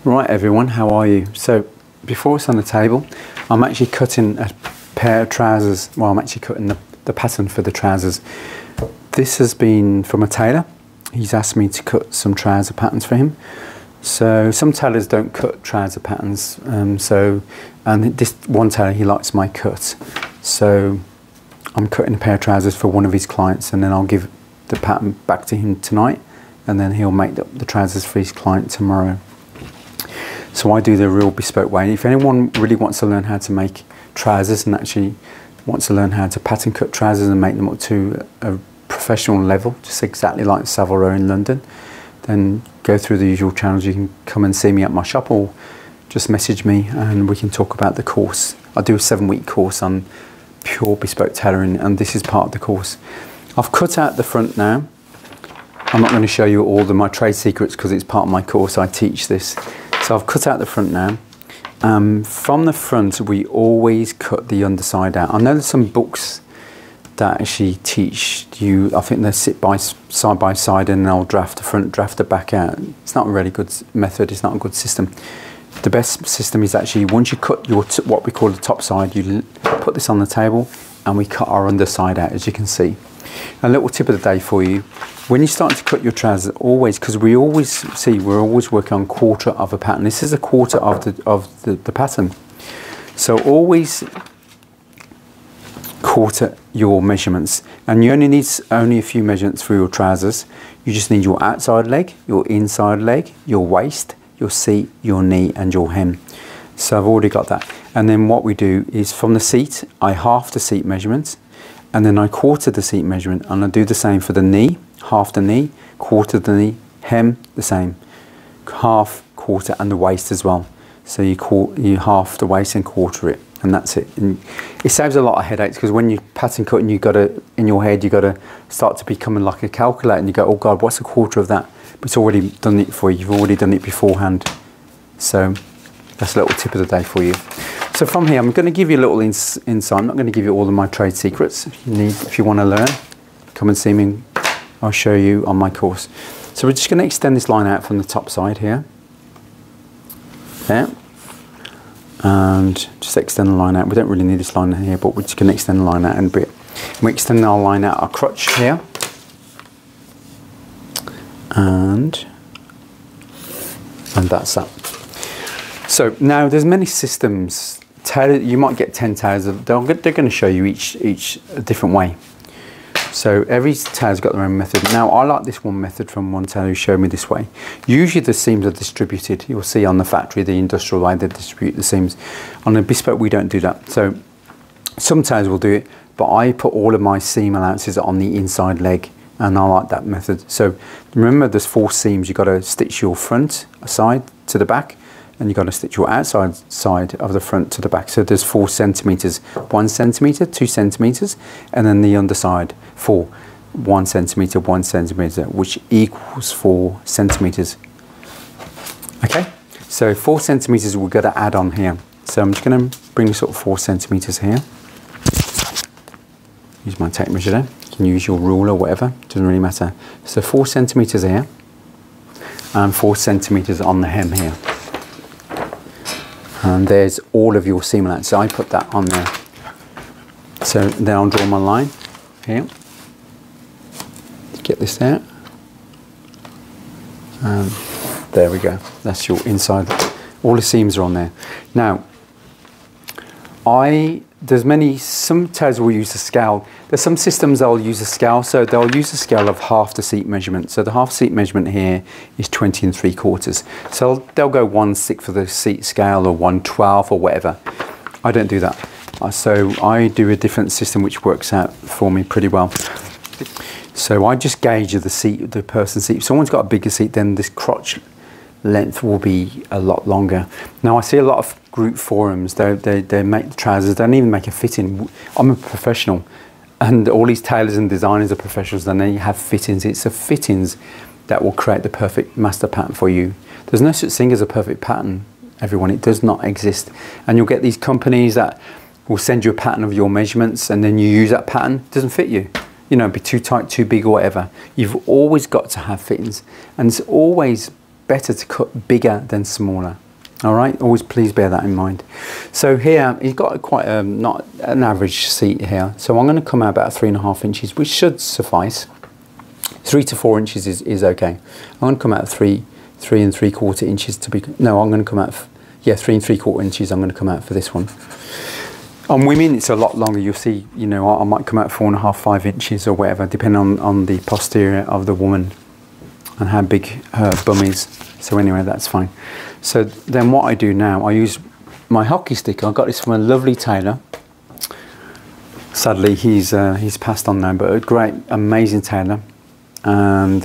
Right everyone, how are you? So before it's on the table, I'm actually cutting a pair of trousers. Well, I'm actually cutting the pattern for the trousers. This has been from a tailor. He's asked me to cut some trouser patterns for him. So some tailors don't cut trouser patterns. And this one tailor, he likes my cut. So I'm cutting a pair of trousers for one of his clients, and then I'll give the pattern back to him tonight, and then he'll make the trousers for his client tomorrow. So I do the real bespoke way. If anyone really wants to learn how to make trousers and actually wants to learn how to pattern cut trousers and make them up to a professional level, just exactly like Savile Row in London, then go through the usual channels. You can come and see me at my shop, or just message me and we can talk about the course. I do a 7-week course on pure bespoke tailoring, and this is part of the course. I've cut out the front now. I'm not going to show you all my trade secrets because it's part of my course. I teach this. So I've cut out the front now. From the front, we always cut the underside out. I know there's some books that actually teach you, I think they sit side by side and they'll draft the front, draft the back out. It's not a really good method, it's not a good system. The best system is actually, once you cut your what we call the top side, you put this on the table and we cut our underside out, as you can see. A little tip of the day for you: when you start to cut your trousers, always, because we're always working on quarter of a pattern. This is a quarter of the pattern. So always quarter your measurements, and you only need a few measurements for your trousers. You just need your outside leg, your inside leg, your waist, your seat, your knee and your hem. So I've already got that. And then what we do is, from the seat, I half the seat measurement, and then I quarter the seat measurement, and I do the same for the knee, half the knee, quarter the knee, hem the same, half, quarter, and the waist as well. So you half the waist and quarter it, and that's it. And it saves a lot of headaches, because when you pattern cutting, you got to, in your head, you got to start to becoming like a calculator, and you go, oh God, what's a quarter of that? But it's already done it for you. You've already done it beforehand. So that's a little tip of the day for you. So from here, I'm going to give you a little insight. I'm not going to give you all of my trade secrets. If you want to learn, come and see me. I'll show you on my course. So we're just going to extend this line out from the top side here. There. And just extend the line out. We don't really need this line here, but we're just going to extend the line out in a bit. And we extend our line out our crotch here. And that's that. So now there's many systems. You might get 10 tailors. They're going to show you each a different way. So every tailor's got their own method. Now I like this one method from one tailor who showed me this way. Usually the seams are distributed. You'll see on the factory, the industrial way, they distribute the seams. On the bespoke, we don't do that. So some tailors will do it, but I put all of my seam allowances on the inside leg, and I like that method. So remember, there's 4 seams. You've got to stitch your front side to the back, and you've got to stitch your outside side of the front to the back. So there's 4 centimeters, 1 centimeter, 2 centimeters, and then the underside for 1 centimeter, 1 centimeter, which equals 4 centimeters. Okay, so 4 centimeters we're going to add on here. So I'm just going to bring this up 4 centimeters here. Use my tape measure there. You can use your ruler, whatever, doesn't really matter. So 4 centimeters here, and 4 centimeters on the hem here. And there's all of your seam allowance. So I put that on there. So then I'll draw my line here. Get this out. And there we go. That's your inside. All the seams are on there. Now, some tailors will use a scale. There's some systems they'll use a scale, so they'll use a scale of half the seat measurement. So the half seat measurement here is 20 3/4. So they'll go 1/6 for the seat scale, or 1/12 or whatever. I don't do that. So I do a different system which works out for me pretty well. So I just gauge the person's seat. If someone's got a bigger seat, then this crotch length will be a lot longer. Now I see a lot of group forums, they make the trousers, they don't even make a fitting. I'm a professional, and all these tailors and designers are professionals, and they have fittings. It's the fittings that will create the perfect master pattern for you. There's no such thing as a perfect pattern, everyone. It does not exist. And you'll get these companies that will send you a pattern of your measurements, and then you use that pattern, it doesn't fit you. You know, be too tight, too big or whatever. You've always got to have fittings, and it's always better to cut bigger than smaller. All right, always please bear that in mind. So here, he's got quite not an average seat here. So I'm going to come out about 3.5 inches, which should suffice. 3 to 4 inches is okay. I'm going to come out 3 3¾ inches to be, no, I'm going to come out, yeah, 3 3/4 inches I'm going to come out for this one. On women, it's a lot longer. You'll see, you know, I might come out 4.5, 5 inches or whatever, depending on the posterior of the woman and how big her bum is. So anyway, that's fine. So then what I do now, I use my hockey stick. I got this from a lovely tailor. Sadly, he's passed on now, but a great, amazing tailor. And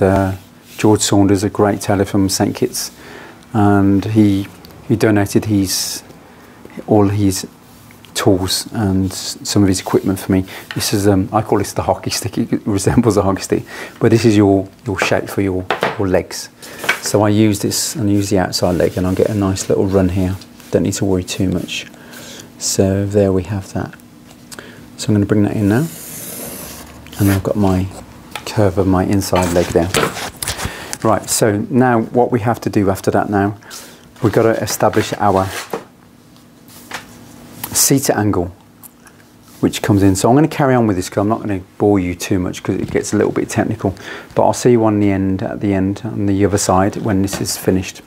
George Saunders, a great tailor from St. Kitts, and he donated all his tools and some of his equipment for me. This is I call this the hockey stick. It resembles a hockey stick, but this is your shape for your legs. So I use this and use the outside leg, and I'll get a nice little run here. Don't need to worry too much. So there we have that. So I'm going to bring that in now, and I've got my curve of my inside leg there. Right, so now what we have to do after that now, we've got to establish our seater angle, which comes in. So I'm going to carry on with this because I'm not going to bore you too much because it gets a little bit technical, but I'll see you on the end, at the end, on the other side when this is finished.